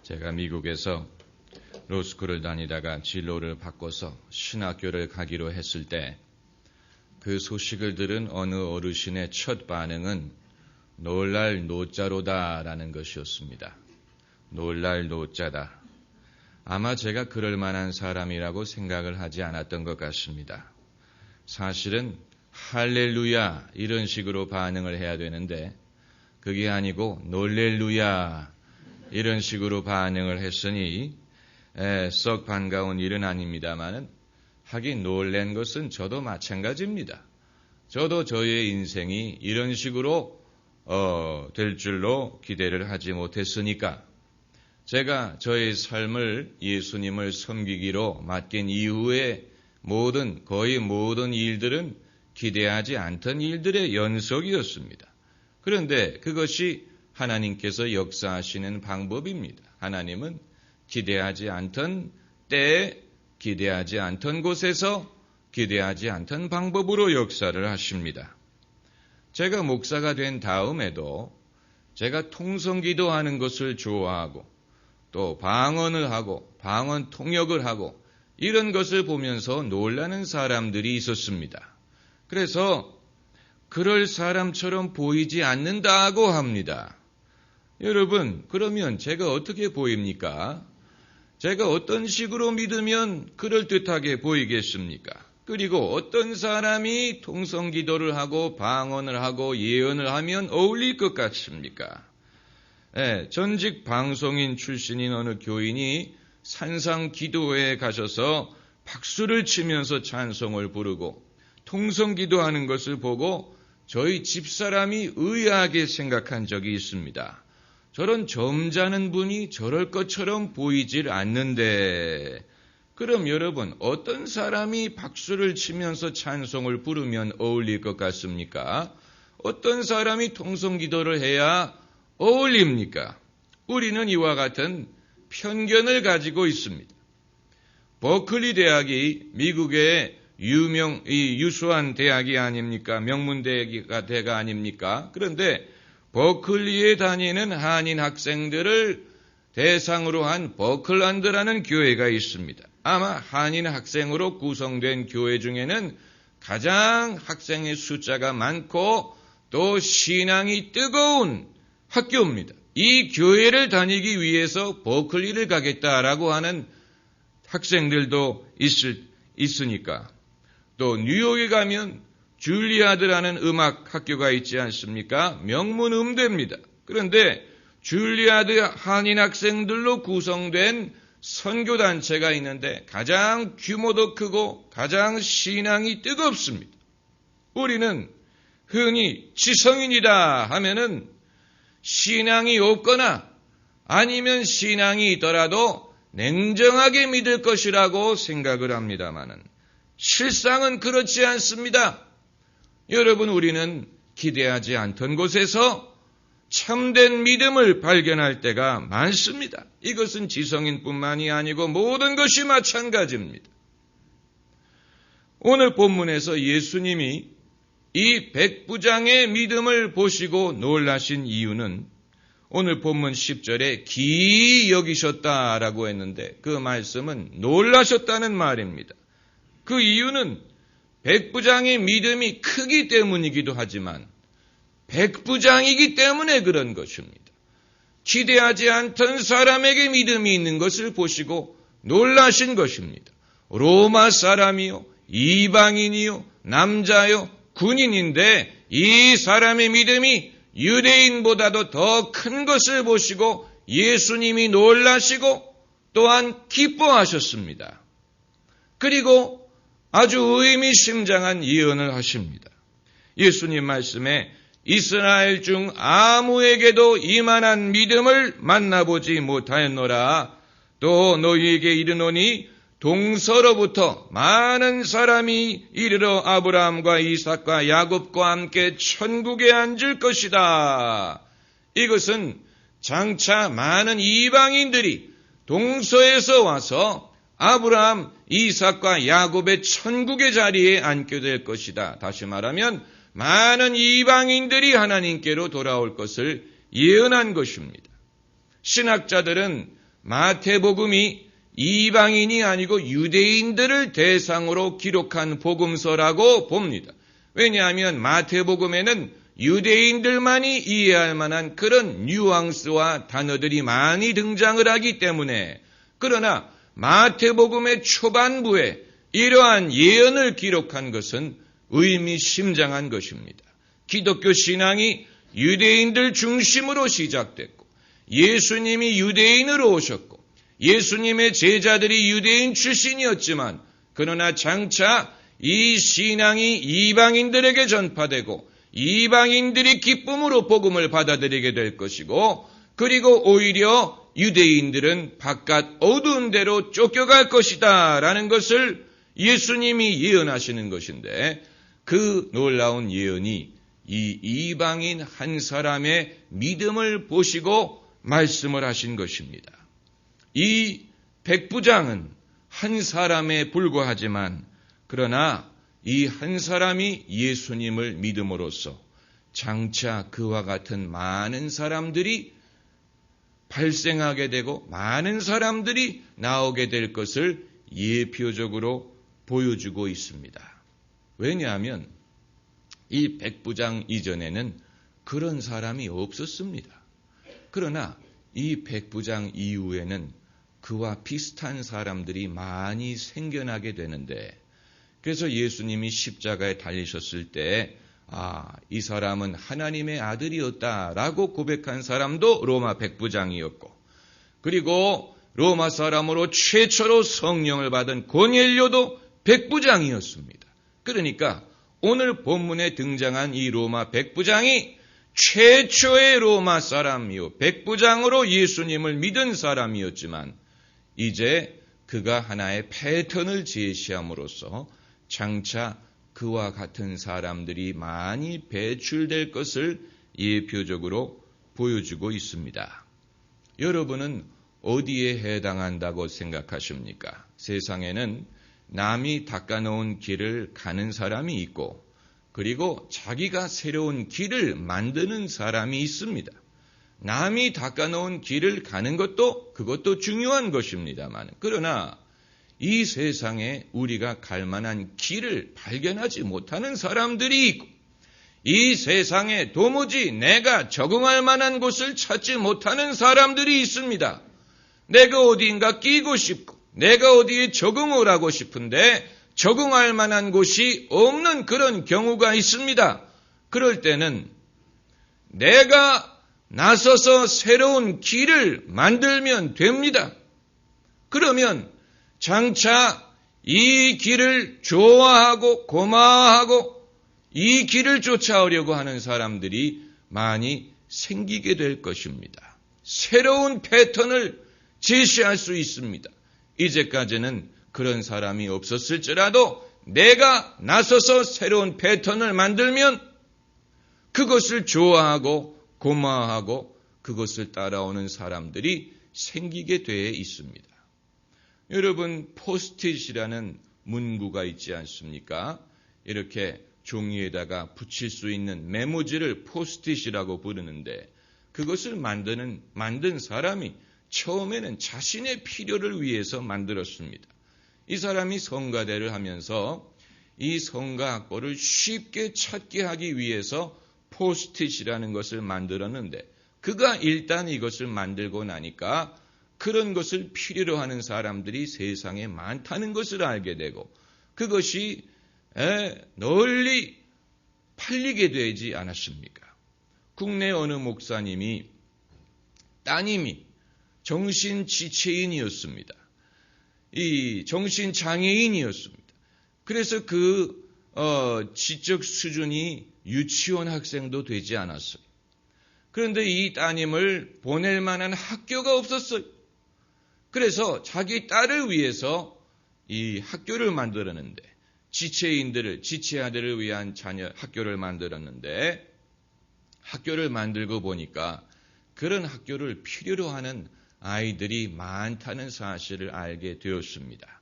제가 미국에서 로스쿨을 다니다가 진로를 바꿔서 신학교를 가기로 했을 때 그 소식을 들은 어느 어르신의 첫 반응은 놀랄 노자로다라는 것이었습니다. 놀랄 노자다. 아마 제가 그럴 만한 사람이라고 생각을 하지 않았던 것 같습니다. 사실은 할렐루야 이런 식으로 반응을 해야 되는데 그게 아니고 놀렐루야 이런 식으로 반응을 했으니 썩 반가운 일은 아닙니다만은 하긴 놀란 것은 저도 마찬가지입니다. 저도 저의 인생이 이런 식으로 될 줄로 기대를 하지 못했으니까 제가 저의 삶을 예수님을 섬기기로 맡긴 이후에 거의 모든 일들은 기대하지 않던 일들의 연속이었습니다. 그런데 그것이 하나님께서 역사하시는 방법입니다. 하나님은 기대하지 않던 때에 기대하지 않던 곳에서 기대하지 않던 방법으로 역사를 하십니다. 제가 목사가 된 다음에도 제가 통성기도 하는 것을 좋아하고 또 방언을 하고 방언 통역을 하고 이런 것을 보면서 놀라는 사람들이 있었습니다. 그래서 그럴 사람처럼 보이지 않는다고 합니다. 여러분, 그러면 제가 어떻게 보입니까? 제가 어떤 식으로 믿으면 그럴듯하게 보이겠습니까? 그리고 어떤 사람이 통성기도를 하고 방언을 하고 예언을 하면 어울릴 것 같습니까? 전직 방송인 출신인 어느 교인이 산상기도회에 가셔서 박수를 치면서 찬송을 부르고 통성기도하는 것을 보고 저희 집사람이 의아하게 생각한 적이 있습니다. 저런 점잖은 분이 저럴 것처럼 보이질 않는데 그럼 여러분 어떤 사람이 박수를 치면서 찬송을 부르면 어울릴 것 같습니까? 어떤 사람이 통성기도를 해야 어울립니까? 우리는 이와 같은 편견을 가지고 있습니다. 버클리 대학이 미국의 유수한 대학이 아닙니까? 명문대가 아닙니까? 그런데 버클리에 다니는 한인 학생들을 대상으로 한 버클란드라는 교회가 있습니다. 아마 한인 학생으로 구성된 교회 중에는 가장 학생의 숫자가 많고 또 신앙이 뜨거운 학교입니다. 이 교회를 다니기 위해서 버클리를 가겠다라고 하는 학생들도 있으니까. 또 뉴욕에 가면 줄리아드라는 음악 학교가 있지 않습니까? 명문 음대입니다. 그런데 줄리아드 한인 학생들로 구성된 선교단체가 있는데 가장 규모도 크고 가장 신앙이 뜨겁습니다. 우리는 흔히 지성인이다 하면은 신앙이 없거나 아니면 신앙이 있더라도 냉정하게 믿을 것이라고 생각을 합니다마는 실상은 그렇지 않습니다. 여러분, 우리는 기대하지 않던 곳에서 참된 믿음을 발견할 때가 많습니다. 이것은 지성인뿐만이 아니고 모든 것이 마찬가지입니다. 오늘 본문에서 예수님이 이 백부장의 믿음을 보시고 놀라신 이유는 오늘 본문 10절에 기이 여기셨다라고 했는데 그 말씀은 놀라셨다는 말입니다. 그 이유는 백부장의 믿음이 크기 때문이기도 하지만 백부장이기 때문에 그런 것입니다. 기대하지 않던 사람에게 믿음이 있는 것을 보시고 놀라신 것입니다. 로마 사람이요, 이방인이요, 남자요, 군인인데 이 사람의 믿음이 유대인보다도 더 큰 것을 보시고 예수님이 놀라시고 또한 기뻐하셨습니다. 그리고 아주 의미심장한 예언을 하십니다. 예수님 말씀에 이스라엘 중 아무에게도 이만한 믿음을 만나보지 못하였노라. 또 너희에게 이르노니 동서로부터 많은 사람이 이르러 아브라함과 이삭과 야곱과 함께 천국에 앉을 것이다. 이것은 장차 많은 이방인들이 동서에서 와서 아브라함, 이삭과 야곱의 천국의 자리에 앉게 될 것이다. 다시 말하면 많은 이방인들이 하나님께로 돌아올 것을 예언한 것입니다. 신학자들은 마태복음이 이방인이 아니고 유대인들을 대상으로 기록한 복음서라고 봅니다. 왜냐하면 마태복음에는 유대인들만이 이해할 만한 그런 뉘앙스와 단어들이 많이 등장을 하기 때문에, 그러나 마태복음의 초반부에 이러한 예언을 기록한 것은 의미심장한 것입니다. 기독교 신앙이 유대인들 중심으로 시작됐고, 예수님이 유대인으로 오셨고, 예수님의 제자들이 유대인 출신이었지만, 그러나 장차 이 신앙이 이방인들에게 전파되고 이방인들이 기쁨으로 복음을 받아들이게 될 것이고, 그리고 오히려 유대인들은 바깥 어두운 데로 쫓겨갈 것이다 라는 것을 예수님이 예언하시는 것인데, 그 놀라운 예언이 이 이방인 한 사람의 믿음을 보시고 말씀을 하신 것입니다. 이 백부장은 한 사람에 불과하지만, 그러나 이 한 사람이 예수님을 믿음으로써 장차 그와 같은 많은 사람들이 발생하게 되고 많은 사람들이 나오게 될 것을 예표적으로 보여주고 있습니다. 왜냐하면 이 백부장 이전에는 그런 사람이 없었습니다. 그러나 이 백부장 이후에는 그와 비슷한 사람들이 많이 생겨나게 되는데, 그래서 예수님이 십자가에 달리셨을 때 이 사람은 하나님의 아들이었다라고 고백한 사람도 로마 백부장이었고, 그리고 로마 사람으로 최초로 성령을 받은 고넬료도 백부장이었습니다. 그러니까 오늘 본문에 등장한 이 로마 백부장이 최초의 로마 사람이요, 백부장으로 예수님을 믿은 사람이었지만, 이제 그가 하나의 패턴을 제시함으로써 장차 그와 같은 사람들이 많이 배출될 것을 예표적으로 보여주고 있습니다. 여러분은 어디에 해당한다고 생각하십니까? 세상에는 남이 닦아놓은 길을 가는 사람이 있고, 그리고 자기가 새로운 길을 만드는 사람이 있습니다. 남이 닦아놓은 길을 가는 그것도 중요한 것입니다만, 그러나 이 세상에 우리가 갈 만한 길을 발견하지 못하는 사람들이 있고, 이 세상에 도무지 내가 적응할 만한 곳을 찾지 못하는 사람들이 있습니다. 내가 어디인가 끼고 싶고, 내가 어디에 적응을 하고 싶은데 적응할 만한 곳이 없는 그런 경우가 있습니다. 그럴 때는 내가 나서서 새로운 길을 만들면 됩니다. 그러면 장차 이 길을 좋아하고 고마워하고 이 길을 쫓아오려고 하는 사람들이 많이 생기게 될 것입니다. 새로운 패턴을 제시할 수 있습니다. 이제까지는 그런 사람이 없었을지라도 내가 나서서 새로운 패턴을 만들면 그것을 좋아하고 고마워하고 그것을 따라오는 사람들이 생기게 되어 있습니다. 여러분, 포스트잇이라는 문구가 있지 않습니까? 이렇게 종이에다가 붙일 수 있는 메모지를 포스트잇이라고 부르는데, 그것을 만든 사람이 처음에는 자신의 필요를 위해서 만들었습니다. 이 사람이 성가대를 하면서 이 성가학보를 쉽게 찾게 하기 위해서 포스트잇이라는 것을 만들었는데, 그가 일단 이것을 만들고 나니까 그런 것을 필요로 하는 사람들이 세상에 많다는 것을 알게 되고, 그것이 널리 팔리게 되지 않았습니까? 국내 어느 목사님이 따님이 정신지체인이었습니다. 이 정신장애인이었습니다. 그래서 그 지적 수준이 유치원 학생도 되지 않았어요. 그런데 이 따님을 보낼 만한 학교가 없었어요. 그래서 자기 딸을 위해서 이 학교를 만들었는데, 지체아들을 위한 학교를 만들었는데, 학교를 만들고 보니까 그런 학교를 필요로 하는 아이들이 많다는 사실을 알게 되었습니다.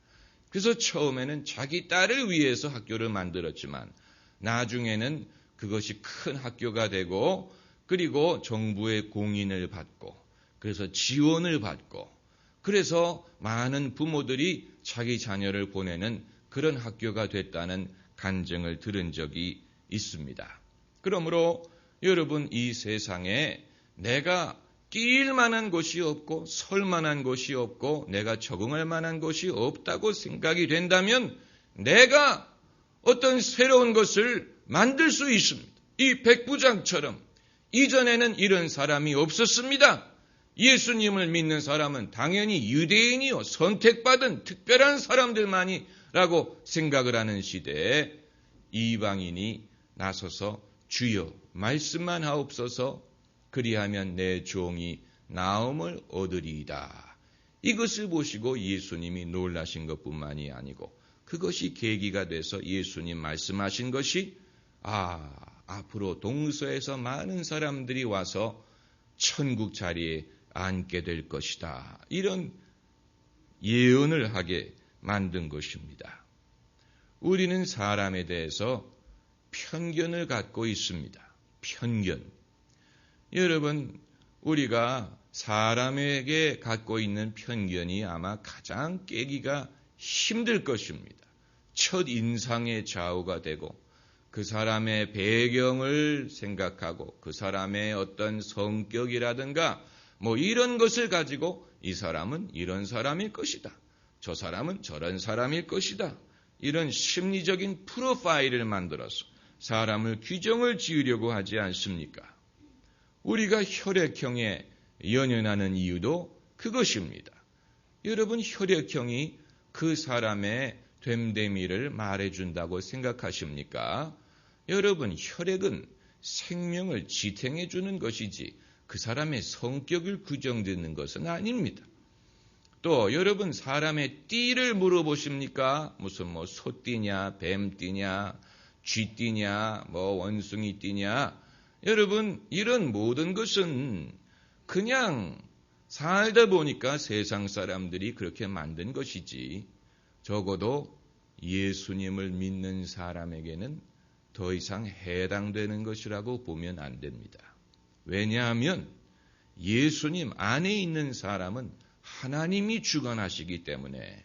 그래서 처음에는 자기 딸을 위해서 학교를 만들었지만, 나중에는 그것이 큰 학교가 되고, 그리고 정부의 공인을 받고, 그래서 지원을 받고, 그래서 많은 부모들이 자기 자녀를 보내는 그런 학교가 됐다는 간증을 들은 적이 있습니다. 그러므로 여러분, 이 세상에 내가 끼일 만한 곳이 없고 설 만한 곳이 없고 내가 적응할 만한 곳이 없다고 생각이 된다면 내가 어떤 새로운 것을 만들 수 있습니다. 이 백부장처럼 이전에는 이런 사람이 없었습니다. 예수님을 믿는 사람은 당연히 유대인이요, 선택받은 특별한 사람들만이라고 생각을 하는 시대에 이방인이 나서서 주여 말씀만 하옵소서, 그리하면 내 종이 나음을 얻으리이다. 이것을 보시고 예수님이 놀라신 것뿐만이 아니고 그것이 계기가 돼서 예수님 말씀하신 것이 앞으로 동서에서 많은 사람들이 와서 천국 자리에 앉게 될 것이다. 이런 예언을 하게 만든 것입니다. 우리는 사람에 대해서 편견을 갖고 있습니다. 편견. 여러분, 우리가 사람에게 갖고 있는 편견이 아마 가장 깨기가 힘들 것입니다. 첫 인상의 좌우가 되고 그 사람의 배경을 생각하고 그 사람의 어떤 성격이라든가 이런 것을 가지고 이 사람은 이런 사람일 것이다. 저 사람은 저런 사람일 것이다. 이런 심리적인 프로파일을 만들어서 사람을 규정을 지으려고 하지 않습니까? 우리가 혈액형에 연연하는 이유도 그것입니다. 여러분, 혈액형이 그 사람의 됨됨이를 말해준다고 생각하십니까? 여러분, 혈액은 생명을 지탱해 주는 것이지 그 사람의 성격을 규정짓는 것은 아닙니다. 또 여러분, 사람의 띠를 물어보십니까? 무슨 소띠냐, 뱀띠냐, 쥐띠냐, 원숭이띠냐. 여러분, 이런 모든 것은 그냥 살다 보니까 세상 사람들이 그렇게 만든 것이지 적어도 예수님을 믿는 사람에게는 더 이상 해당되는 것이라고 보면 안 됩니다. 왜냐하면 예수님 안에 있는 사람은 하나님이 주관하시기 때문에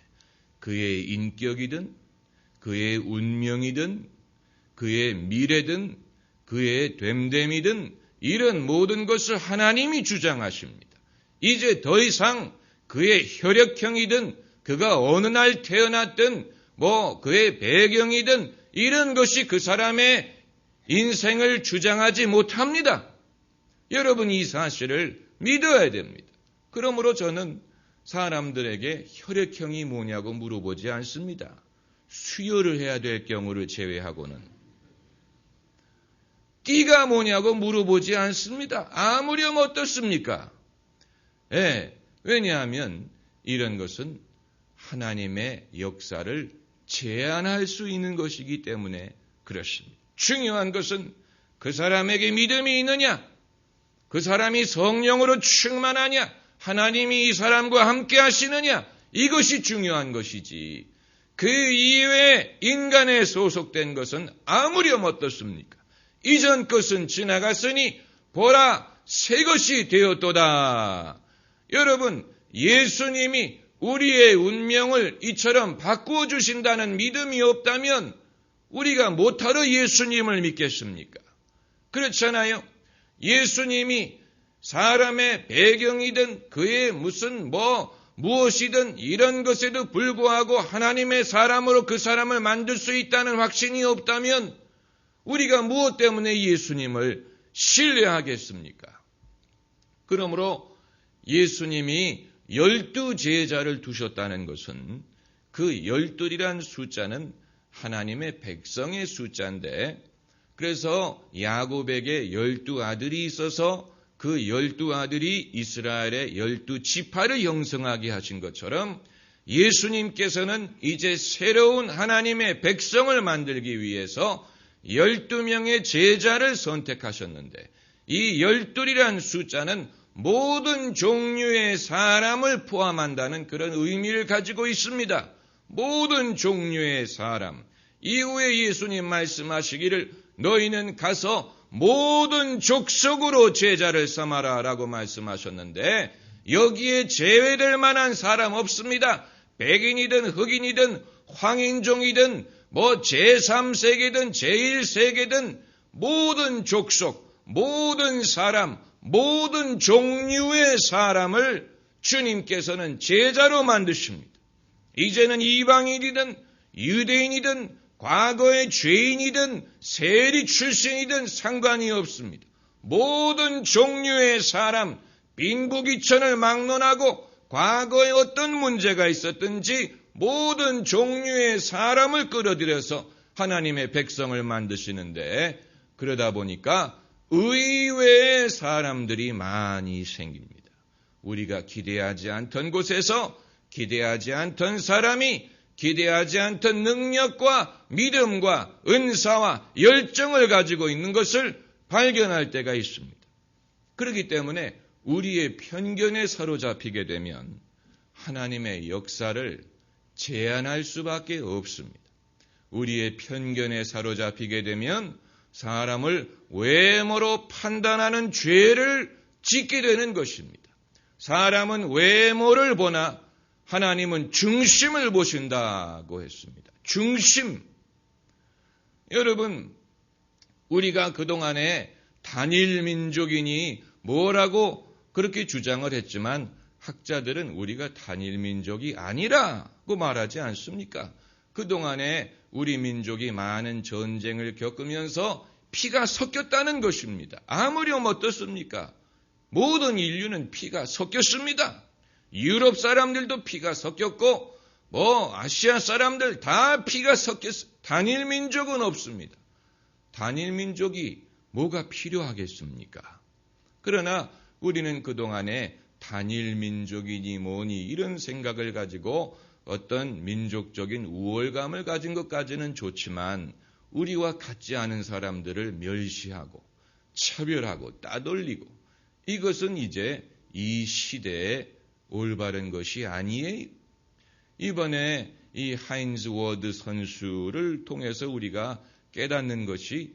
그의 인격이든 그의 운명이든 그의 미래든 그의 됨됨이든 이런 모든 것을 하나님이 주장하십니다. 이제 더 이상 그의 혈액형이든 그가 어느 날 태어났든 그의 배경이든 이런 것이 그 사람의 인생을 주장하지 못합니다. 여러분, 이 사실을 믿어야 됩니다. 그러므로 저는 사람들에게 혈액형이 뭐냐고 물어보지 않습니다. 수혈을 해야 될 경우를 제외하고는. 띠가 뭐냐고 물어보지 않습니다. 아무렴 어떻습니까? 왜냐하면 이런 것은 하나님의 역사를 제한할 수 있는 것이기 때문에 그렇습니다. 중요한 것은 그 사람에게 믿음이 있느냐, 그 사람이 성령으로 충만하냐, 하나님이 이 사람과 함께 하시느냐, 이것이 중요한 것이지 그 이외에 인간에 소속된 것은 아무렴 어떻습니까? 이전 것은 지나갔으니 보라 새 것이 되었도다. 여러분, 예수님이 우리의 운명을 이처럼 바꾸어 주신다는 믿음이 없다면 우리가 못하러 예수님을 믿겠습니까? 그렇잖아요. 예수님이 사람의 배경이든 그의 무엇이든 이런 것에도 불구하고 하나님의 사람으로 그 사람을 만들 수 있다는 확신이 없다면 우리가 무엇 때문에 예수님을 신뢰하겠습니까? 그러므로 예수님이 12제자를 두셨다는 것은 그 12이란 숫자는 하나님의 백성의 숫자인데, 그래서 야곱에게 12아들이 있어서 그 12아들이 이스라엘의 12지파를 형성하게 하신 것처럼 예수님께서는 이제 새로운 하나님의 백성을 만들기 위해서 12명의 제자를 선택하셨는데, 이 12이란 숫자는 모든 종류의 사람을 포함한다는 그런 의미를 가지고 있습니다. 모든 종류의 사람. 이후에 예수님 말씀하시기를 너희는 가서 모든 족속으로 제자를 삼아라 라고 말씀하셨는데, 여기에 제외될 만한 사람 없습니다. 백인이든 흑인이든 황인종이든 뭐 제3세계든 제1세계든 모든 족속, 모든 사람, 모든 종류의 사람을 주님께서는 제자로 만드십니다. 이제는 이방인이든 유대인이든 과거의 죄인이든 세리 출신이든 상관이 없습니다. 모든 종류의 사람, 빈부귀천을 막론하고 과거에 어떤 문제가 있었든지 모든 종류의 사람을 끌어들여서 하나님의 백성을 만드시는데, 그러다 보니까 의외의 사람들이 많이 생깁니다. 우리가 기대하지 않던 곳에서 기대하지 않던 사람이 기대하지 않던 능력과 믿음과 은사와 열정을 가지고 있는 것을 발견할 때가 있습니다. 그렇기 때문에 우리의 편견에 사로잡히게 되면 하나님의 역사를 제한할 수밖에 없습니다. 우리의 편견에 사로잡히게 되면 사람을 외모로 판단하는 죄를 짓게 되는 것입니다. 사람은 외모를 보나 하나님은 중심을 보신다고 했습니다. 중심. 여러분, 우리가 그동안에 단일 민족이니 뭐라고 그렇게 주장을 했지만 학자들은 우리가 단일 민족이 아니라고 말하지 않습니까? 그동안에 우리 민족이 많은 전쟁을 겪으면서 피가 섞였다는 것입니다. 아무렴 어떻습니까? 모든 인류는 피가 섞였습니다. 유럽 사람들도 피가 섞였고 아시아 사람들 다 피가 섞였어요. 단일 민족은 없습니다. 단일 민족이 뭐가 필요하겠습니까? 그러나 우리는 그동안에 단일 민족이니 뭐니 이런 생각을 가지고 어떤 민족적인 우월감을 가진 것까지는 좋지만 우리와 같지 않은 사람들을 멸시하고 차별하고 따돌리고, 이것은 이제 이 시대의 올바른 것이 아니에요. 이번에 이 하인즈 워드 선수를 통해서 우리가 깨닫는 것이,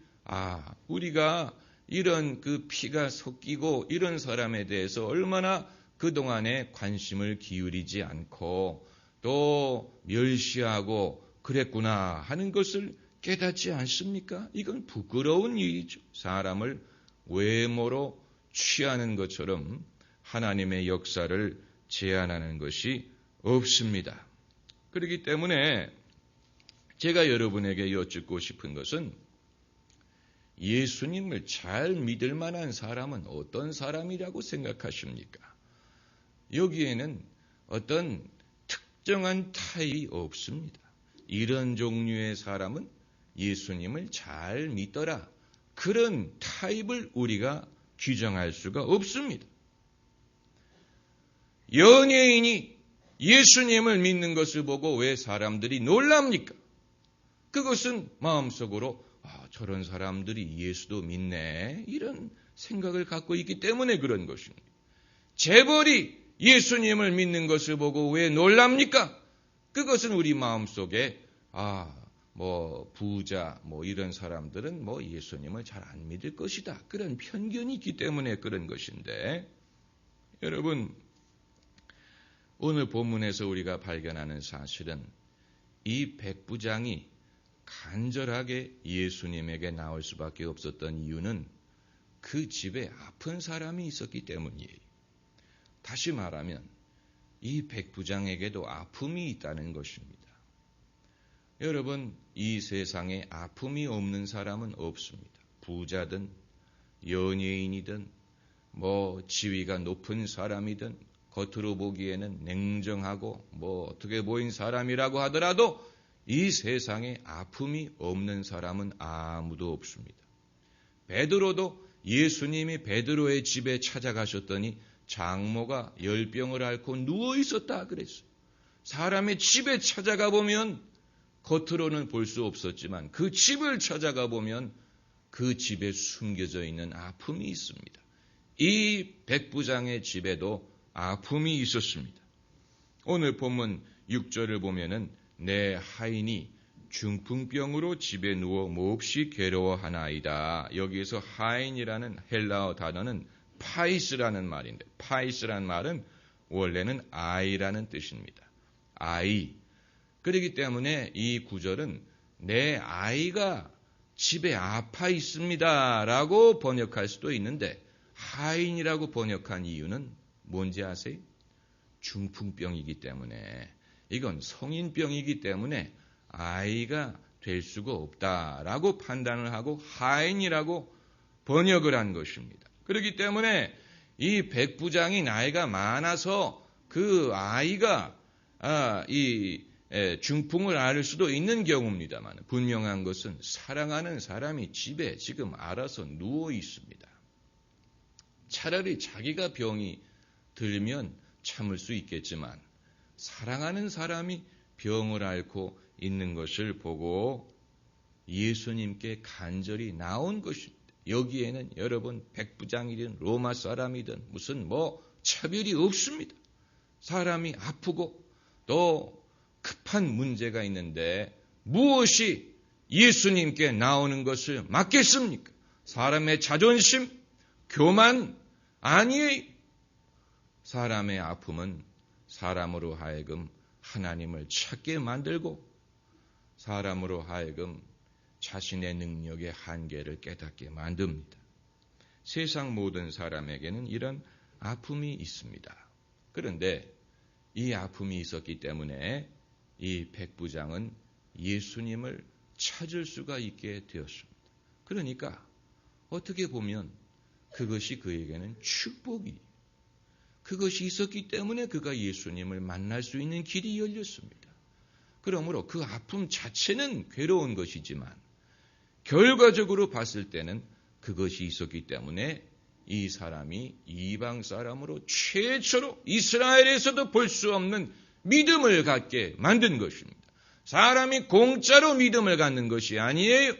우리가 이런 그 피가 섞이고 이런 사람에 대해서 얼마나 그동안에 관심을 기울이지 않고 또 멸시하고 그랬구나 하는 것을 깨닫지 않습니까? 이건 부끄러운 일이죠. 사람을 외모로 취하는 것처럼 하나님의 역사를 제한하는 것이 없습니다. 그렇기 때문에 제가 여러분에게 여쭙고 싶은 것은, 예수님을 잘 믿을 만한 사람은 어떤 사람이라고 생각하십니까? 여기에는 어떤 특정한 타입이 없습니다. 이런 종류의 사람은 예수님을 잘 믿더라, 그런 타입을 우리가 규정할 수가 없습니다. 연예인이 예수님을 믿는 것을 보고 왜 사람들이 놀랍니까? 그것은 마음속으로 저런 사람들이 예수도 믿네, 이런 생각을 갖고 있기 때문에 그런 것입니다. 재벌이 예수님을 믿는 것을 보고 왜 놀랍니까? 그것은 우리 마음속에 부자 이런 사람들은 예수님을 잘 안 믿을 것이다, 그런 편견이 있기 때문에 그런 것인데, 여러분, 오늘 본문에서 우리가 발견하는 사실은 이 백부장이 간절하게 예수님에게 나올 수밖에 없었던 이유는 그 집에 아픈 사람이 있었기 때문이에요. 다시 말하면 이 백부장에게도 아픔이 있다는 것입니다. 여러분, 이 세상에 아픔이 없는 사람은 없습니다. 부자든 연예인이든 지위가 높은 사람이든 겉으로 보기에는 냉정하고 어떻게 보인 사람이라고 하더라도 이 세상에 아픔이 없는 사람은 아무도 없습니다. 베드로도 예수님이 베드로의 집에 찾아가셨더니 장모가 열병을 앓고 누워 있었다 그랬어요. 사람의 집에 찾아가 보면 겉으로는 볼 수 없었지만 그 집을 찾아가 보면 그 집에 숨겨져 있는 아픔이 있습니다. 이 백부장의 집에도 아픔이 있었습니다. 오늘 본문 6절을 보면은 내 하인이 중풍병으로 집에 누워 몹시 괴로워하나이다. 여기에서 하인이라는 헬라어 단어는 파이스라는 말인데, 파이스라는 말은 원래는 아이라는 뜻입니다. 아이. 그렇기 때문에 이 구절은 내 아이가 집에 아파 있습니다 라고 번역할 수도 있는데 하인이라고 번역한 이유는 뭔지 아세요? 중풍병이기 때문에, 이건 성인병이기 때문에 아이가 될 수가 없다라고 판단을 하고 하인이라고 번역을 한 것입니다. 그렇기 때문에 이 백부장이 나이가 많아서 그 아이가 중풍을 앓을 수도 있는 경우입니다만, 분명한 것은 사랑하는 사람이 집에 지금 알아서 누워 있습니다. 차라리 자기가 병이 들면 참을 수 있겠지만 사랑하는 사람이 병을 앓고 있는 것을 보고 예수님께 간절히 나온 것입니다. 여기에는 여러분 백부장이든 로마 사람이든 무슨 차별이 없습니다. 사람이 아프고 또 급한 문제가 있는데 무엇이 예수님께 나오는 것을 막겠습니까? 사람의 자존심, 교만 아니에요. 사람의 아픔은 사람으로 하여금 하나님을 찾게 만들고 사람으로 하여금 자신의 능력의 한계를 깨닫게 만듭니다. 세상 모든 사람에게는 이런 아픔이 있습니다. 그런데 이 아픔이 있었기 때문에 이 백부장은 예수님을 찾을 수가 있게 되었습니다. 그러니까 어떻게 보면 그것이 그에게는 축복이, 그것이 있었기 때문에 그가 예수님을 만날 수 있는 길이 열렸습니다. 그러므로 그 아픔 자체는 괴로운 것이지만 결과적으로 봤을 때는 그것이 있었기 때문에 이 사람이 이방 사람으로 최초로 이스라엘에서도 볼 수 없는 믿음을 갖게 만든 것입니다. 사람이 공짜로 믿음을 갖는 것이 아니에요.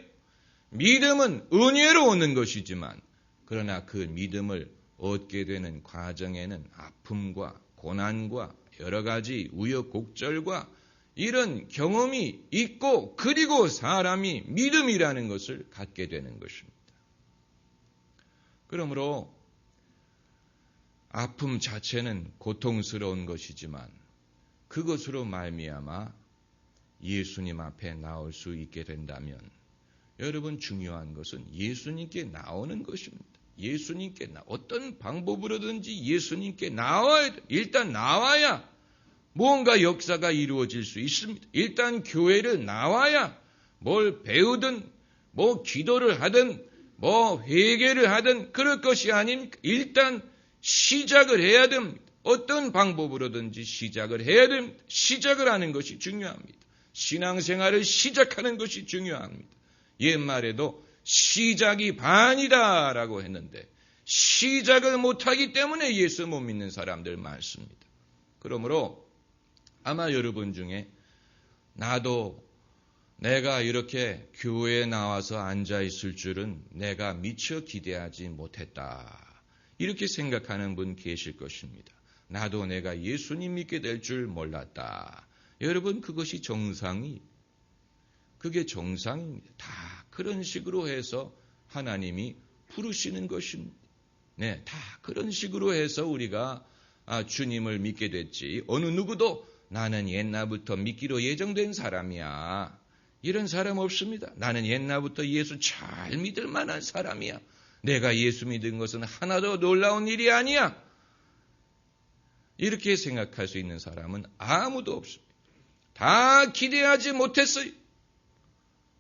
믿음은 은혜로 얻는 것이지만 그러나 그 믿음을 얻게 되는 과정에는 아픔과 고난과 여러 가지 우여곡절과 이런 경험이 있고 그리고 사람이 믿음이라는 것을 갖게 되는 것입니다. 그러므로 아픔 자체는 고통스러운 것이지만 그것으로 말미암아 예수님 앞에 나올 수 있게 된다면 여러분 중요한 것은 예수님께 나오는 것입니다. 예수님께 어떤 방법으로든지 예수님께 나와야 돼. 일단 나와야 뭔가 역사가 이루어질 수 있습니다. 일단 교회를 나와야 뭘 배우든 기도를 하든 회개를 하든 그럴 것이 아닙니까? 일단 시작을 해야 됩니다. 어떤 방법으로든지 시작을 해야 됩니다. 시작을 하는 것이 중요합니다. 신앙생활을 시작하는 것이 중요합니다. 옛말에도 시작이 반이다라고 했는데 시작을 못하기 때문에 예수 못 믿는 사람들 많습니다. 그러므로 아마 여러분 중에 나도 내가 이렇게 교회에 나와서 앉아있을 줄은 내가 미처 기대하지 못했다. 이렇게 생각하는 분 계실 것입니다. 나도 내가 예수님 믿게 될 줄 몰랐다. 여러분 그것이 그게 정상입니다. 다 그런 식으로 해서 하나님이 부르시는 것입니다. 네, 다 그런 식으로 해서 우리가 주님을 믿게 됐지. 어느 누구도 나는 옛날부터 믿기로 예정된 사람이야. 이런 사람 없습니다. 나는 옛날부터 예수 잘 믿을 만한 사람이야. 내가 예수 믿은 것은 하나도 놀라운 일이 아니야. 이렇게 생각할 수 있는 사람은 아무도 없습니다. 다 기대하지 못했어요.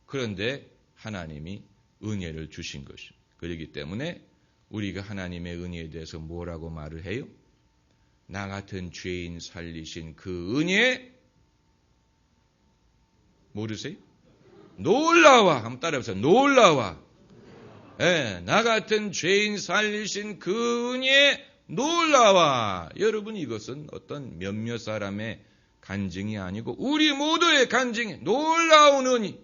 그런데 하나님이 은혜를 주신 것입니다. 그렇기 때문에 우리가 하나님의 은혜에 대해서 뭐라고 말을 해요? 나 같은 죄인 살리신 그 은혜 모르세요? 놀라워. 한번 따라해보세요. 놀라워. 네, 나 같은 죄인 살리신 그 은혜 놀라워. 여러분 이것은 어떤 몇몇 사람의 간증이 아니고 우리 모두의 간증이 놀라운 은혜,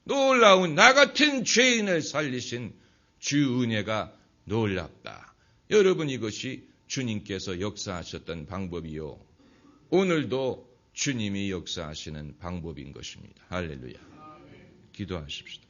놀라운 나 같은 죄인을 살리신 주 은혜가 놀랍다. 여러분 이것이 주님께서 역사하셨던 방법이요. 오늘도 주님이 역사하시는 방법인 것입니다. 할렐루야. 기도하십시다.